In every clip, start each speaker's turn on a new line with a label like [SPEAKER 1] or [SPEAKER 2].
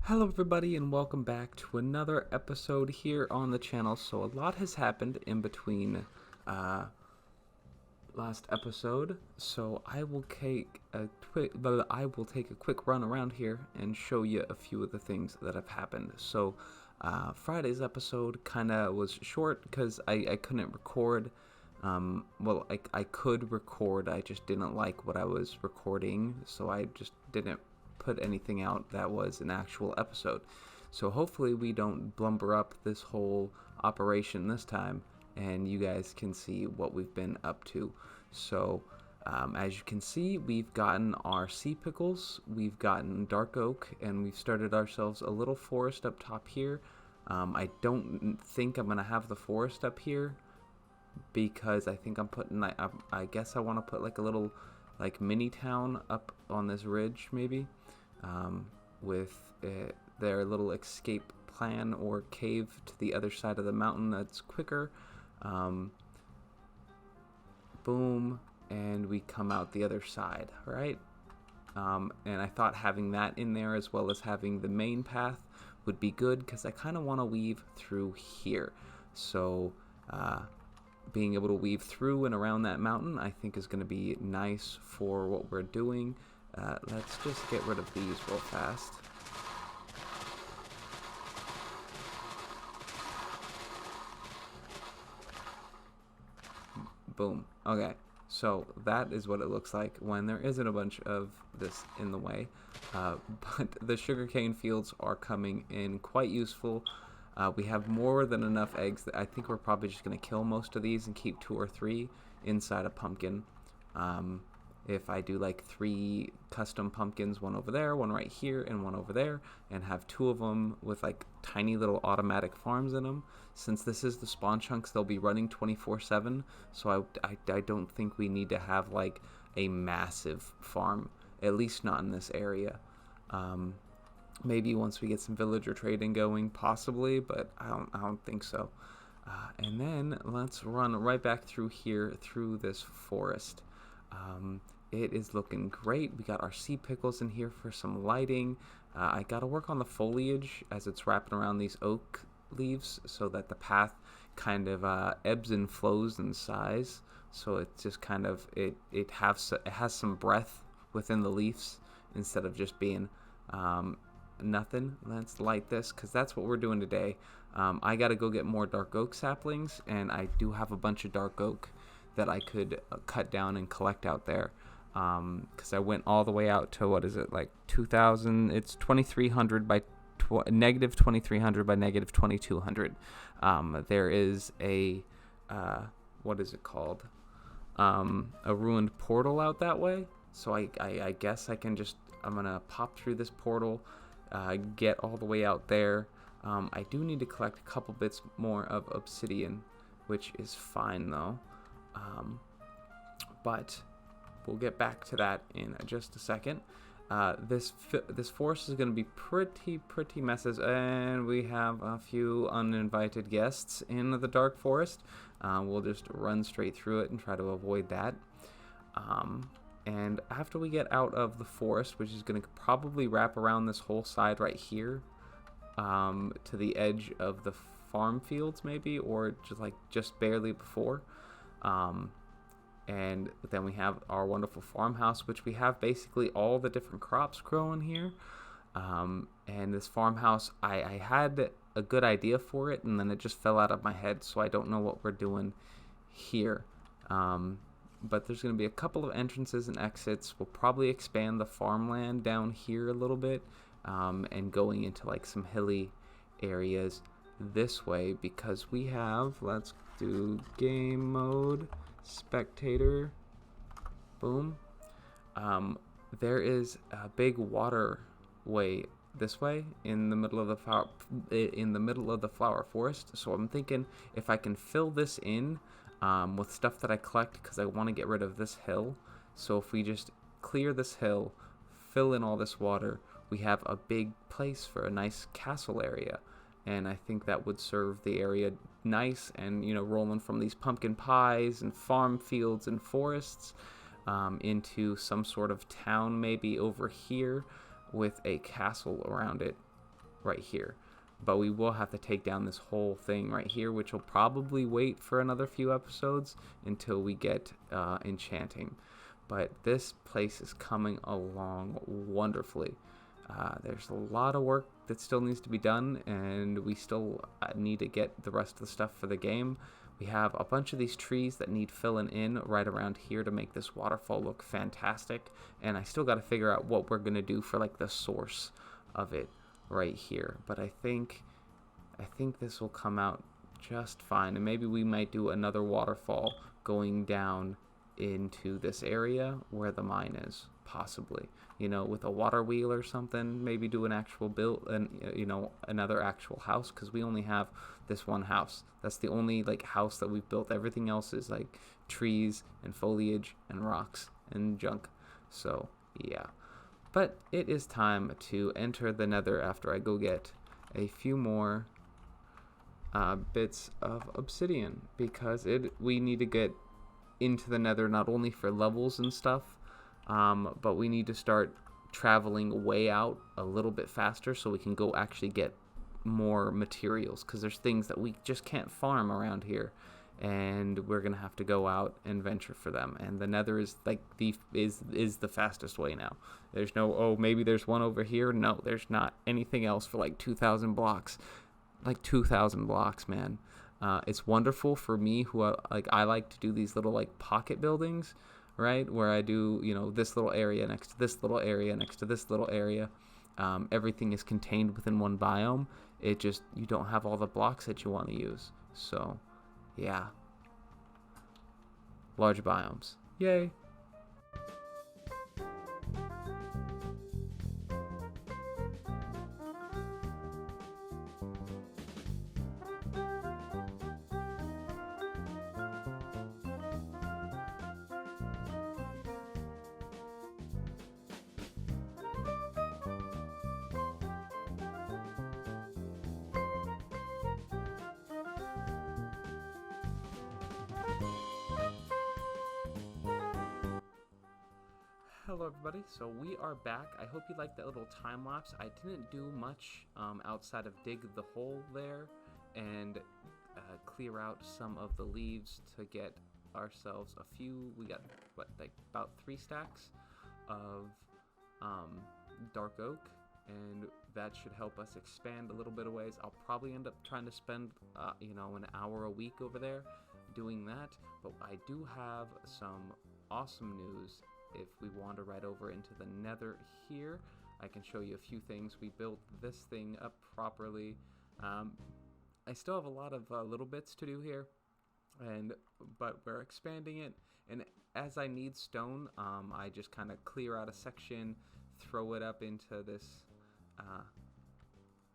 [SPEAKER 1] Hello everybody and welcome back to another episode here on the channel. So a lot has happened in between uh, last episode, so I will take a quick run around here and show you a few of the things that have happened. So Friday's episode kind of was short because I couldn't record. I could record, I just didn't like what I was recording, so I just didn't put anything out that was an actual episode. So hopefully we don't blumber up this whole operation this time, and you guys can see what we've been up to. So as you can see, we've gotten our sea pickles, we've gotten dark oak, and we've started ourselves a little forest up top here. I don't think I'm gonna have the forest up here because I think I guess I want to put like a little like mini town up on this ridge maybe, with their little escape plan or cave to the other side of the mountain that's quicker. Boom, and we come out the other side, right? And I thought having that in there as well as having the main path would be good because I kind of want to weave through here. So being able to weave through and around that mountain I think is going to be nice for what we're doing. Let's just get rid of these real fast. Boom. Okay, so that is what it looks like when there isn't a bunch of this in the way. But the sugarcane fields are coming in quite useful. We have more than enough eggs that I think we're probably just going to kill most of these and keep 2 or 3 inside a pumpkin. If I do like 3 custom pumpkins, one over there, one right here, and one over there, and have 2 of them with like tiny little automatic farms in them, since this is the spawn chunks, they'll be running 24/7, so I don't think we need to have like a massive farm, at least not in this area. Maybe once we get some villager trading going, possibly, but I don't think so. And then let's run right back through here, through this forest. It is looking great. We got our sea pickles in here for some lighting. I got to work on the foliage as it's wrapping around these oak leaves so that the path kind of ebbs and flows in size. So it's just kind of, it has some breath within the leaves instead of just being nothing. Let's light this because that's what we're doing today. I got to go get more dark oak saplings, and I do have a bunch of dark oak that I could cut down and collect out there, because I went all the way out to, what is it, like 2,000, it's 2,300 by negative 2,300 by negative 2,200. There is a what is it called, a ruined portal out that way, so I guess I'm gonna pop through this portal, get all the way out there. I do need to collect a couple bits more of obsidian, which is fine though. But we'll get back to that in just a second. This forest is going to be pretty messes, and we have a few uninvited guests in the dark forest. We'll just run straight through it and try to avoid that. And after we get out of the forest, which is going to probably wrap around this whole side right here, to the edge of the farm fields maybe, or just barely before. And then we have our wonderful farmhouse, which we have basically all the different crops growing here. And this farmhouse, I had a good idea for it, and then it just fell out of my head, so I don't know what we're doing here. But there's going to be a couple of entrances and exits. We'll probably expand the farmland down here a little bit, and going into like some hilly areas this way, because we have, let's do game mode, spectator, boom. There is a big waterway this way in the middle of the flower forest, so I'm thinking if I can fill this in with stuff that I collect, because I want to get rid of this hill. So if we just clear this hill, fill in all this water, we have a big place for a nice castle area. And I think that would serve the area nice, and rolling from these pumpkin pies and farm fields and forests into some sort of town maybe over here with a castle around it. right here. But we will have to take down this whole thing right here, which will probably wait for another few episodes until we get enchanting. But this place is coming along wonderfully. There's a lot of work that still needs to be done, and we still need to get the rest of the stuff for the game. We have a bunch of these trees that need filling in right around here to make this waterfall look fantastic, and I still got to figure out what we're going to do for like the source of it right here. But I think this will come out just fine, and maybe we might do another waterfall going down into this area where the mine is, possibly, with a water wheel or something. Maybe do an actual build, and another actual house, because we only have this one house. That's the only like house that we've built. Everything else is like trees and foliage and rocks and junk. So yeah, but it is time to enter the nether after I go get a few more bits of obsidian, because we need to get into the nether not only for levels and stuff, but we need to start traveling way out a little bit faster so we can go actually get more materials, because there's things that we just can't farm around here, and we're gonna have to go out and venture for them. And the nether is like is the fastest way now. There's no, oh, maybe there's one over here. No, there's not anything else for like 2,000 blocks. Like 2,000 blocks, man. It's wonderful for me who I like to do these little like pocket buildings, right? Where I do, this little area next to this little area next to this little area. Everything is contained within one biome. You don't have all the blocks that you want to use. So, yeah. Large biomes. Yay. Hello everybody, so we are back. I hope you liked that little time lapse. I didn't do much outside of dig the hole there and clear out some of the leaves to get ourselves a few. We got about 3 stacks of dark oak, and that should help us expand a little bit of ways. I'll probably end up trying to spend an hour a week over there doing that, but I do have some awesome news. If we wander right over into the nether here, I can show you a few things. We built this thing up properly. I still have a lot of little bits to do here, but we're expanding it. And as I need stone, I just kind of clear out a section, throw it up into this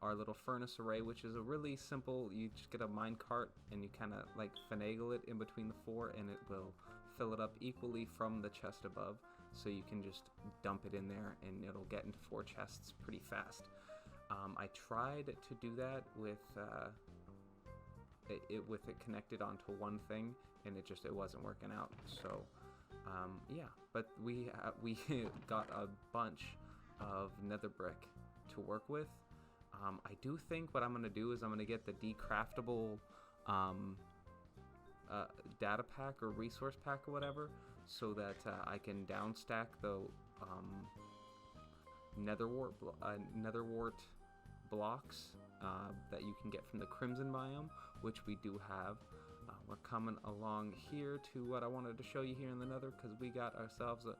[SPEAKER 1] our little furnace array, which is a really simple. You just get a mine cart and you kind of like finagle it in between the 4, and it will fill it up equally from the chest above, so you can just dump it in there and it'll get into 4 chests pretty fast. I tried to do that with it connected onto one thing, and it wasn't working out. So yeah, but we got a bunch of nether brick to work with. I do think what I'm gonna do is I'm gonna get the decraftable data pack or resource pack or whatever, so that I can downstack the netherwort blocks that you can get from the crimson biome, which we do have. We're coming along here to what I wanted to show you here in the nether, because we got ourselves a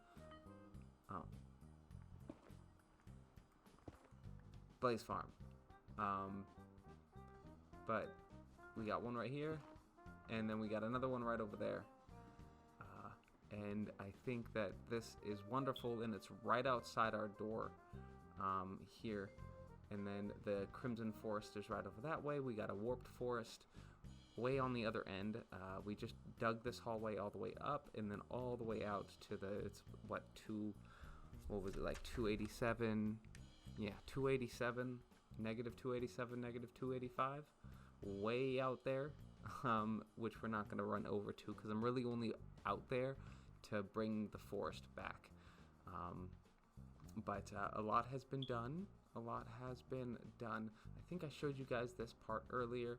[SPEAKER 1] blaze farm. But we got one right here, and then we got another one right over there. And I think that this is wonderful, and it's right outside our door here. And then the Crimson Forest is right over that way. We got a Warped Forest way on the other end. We just dug this hallway all the way up, and then all the way out to what was it, like 287? Yeah, 287, negative 287, negative 285. Way out there, which we're not going to run over to, because I'm really only out there to bring the forest back. But a lot has been done. a lot has been done. I think I showed you guys this part earlier.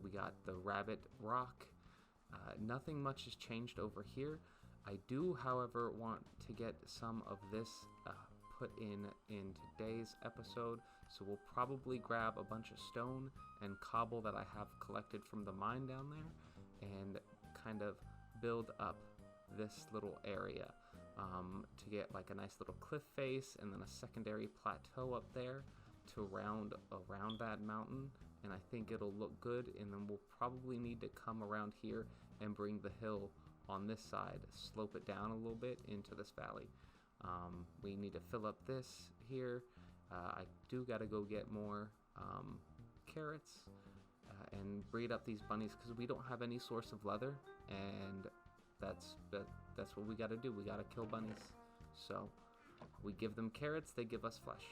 [SPEAKER 1] We got the rabbit rock. Nothing much has changed over here. I do, however, want to get some of this put in today's episode, so we'll probably grab a bunch of stone and cobble that I have collected from the mine down there and kind of build up this little area to get like a nice little cliff face and then a secondary plateau up there to round around that mountain, and I think it'll look good. And then we'll probably need to come around here and bring the hill on this side, slope it down a little bit into this valley. We need to fill up this here. I do got to go get more carrots and breed up these bunnies because we don't have any source of leather, and that's what we got to do. We got to kill bunnies. So we give them carrots, they give us flesh.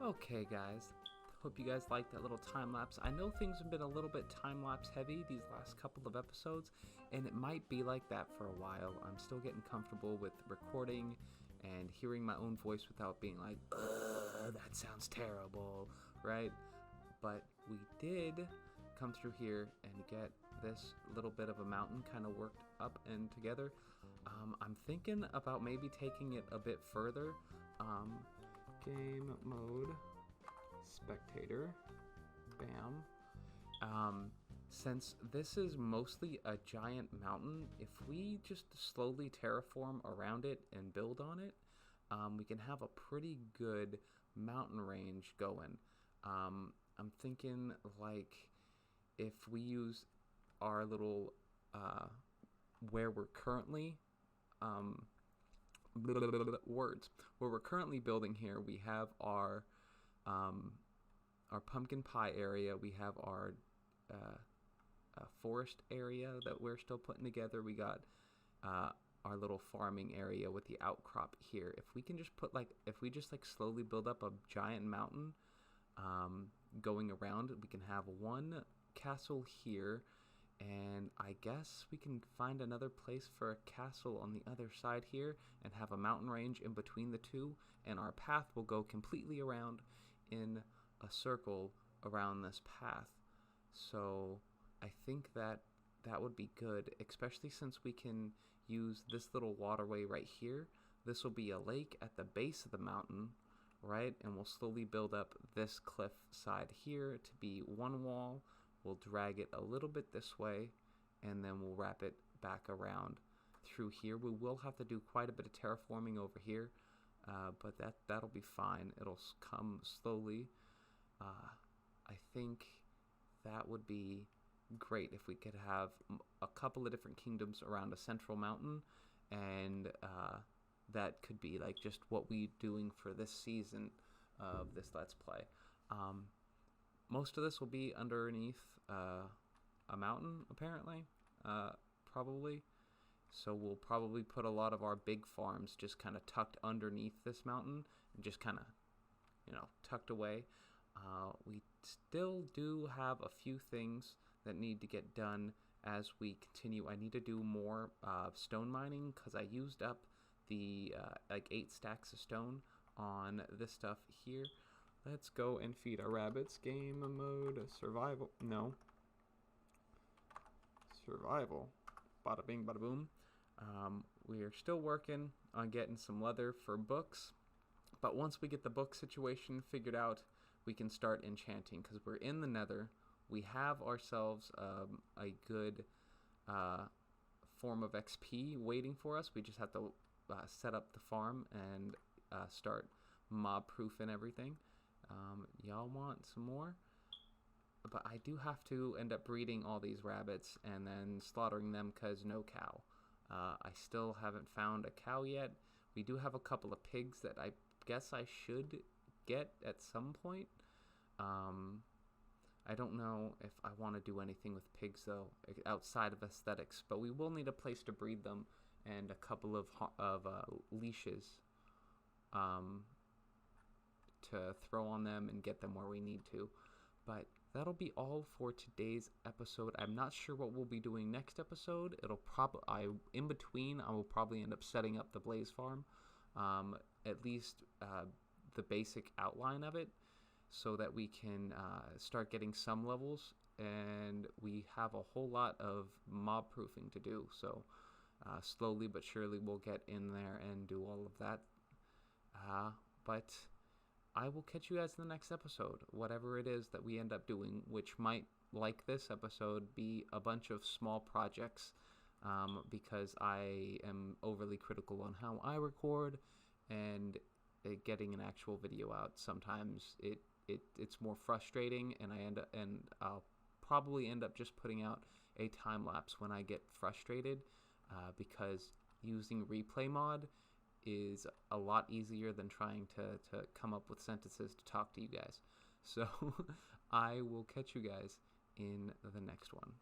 [SPEAKER 1] Okay guys, hope you guys liked that little time lapse. I know things have been a little bit time lapse heavy these last couple of episodes, and it might be like that for a while. I'm still getting comfortable with recording and hearing my own voice without being like, ugh, that sounds terrible, right? But we did come through here and get this little bit of a mountain kind of worked up and together. I'm thinking about maybe taking it a bit further. Game mode, spectator, bam. Since this is mostly a giant mountain, if we just slowly terraform around it and build on it, we can have a pretty good mountain range going. I'm thinking like if we use our little where we're currently where we're currently building here, we have our pumpkin pie area, we have our forest area that we're still putting together, we got our little farming area with the outcrop here. If we can just if we just slowly build up a giant mountain going around, we can have one castle here, and I guess we can find another place for a castle on the other side here and have a mountain range in between the two, and our path will go completely around in a circle around this path. So I think that would be good, especially since we can use this little waterway right here. This will be a lake at the base of the mountain, right? And we'll slowly build up this cliff side here to be one wall. We'll drag it a little bit this way, and then we'll wrap it back around through here. We will have to do quite a bit of terraforming over here, but that'll be fine. It'll come slowly. I think that would be great if we could have a couple of different kingdoms around a central mountain, and that could be like just what we're doing for this season of this Let's Play. Most of this will be underneath a mountain, apparently, probably. So we'll probably put a lot of our big farms just kind of tucked underneath this mountain and just kind of, tucked away. We still do have a few things that need to get done as we continue. I need to do more stone mining because I used up the 8 stacks of stone on this stuff here. Let's go and feed our rabbits. Game mode, survival. No. Survival. Bada bing, bada boom. We are still working on getting some leather for books. But once we get the book situation figured out, we can start enchanting. Because we're in the nether. We have ourselves a good form of XP waiting for us. We just have to set up the farm and start mob-proof and everything. Y'all want some more? But I do have to end up breeding all these rabbits and then slaughtering them because no cow. I still haven't found a cow yet. We do have a couple of pigs that I guess I should get at some point. I don't know if I want to do anything with pigs, though, outside of aesthetics, but we will need a place to breed them and a couple of leashes to throw on them and get them where we need to. But that'll be all for today's episode. I'm not sure what we'll be doing next episode. In between, I will probably end up setting up the Blaze Farm, at least the basic outline of it, so that we can start getting some levels, and we have a whole lot of mob proofing to do. So slowly but surely we'll get in there and do all of that. But I will catch you guys in the next episode, whatever it is that we end up doing, which might, like this episode, be a bunch of small projects, because I am overly critical on how I record, and getting an actual video out, sometimes it's more frustrating, and I'll probably end up just putting out a time lapse when I get frustrated, because using replay mod is a lot easier than trying to come up with sentences to talk to you guys. So I will catch you guys in the next one.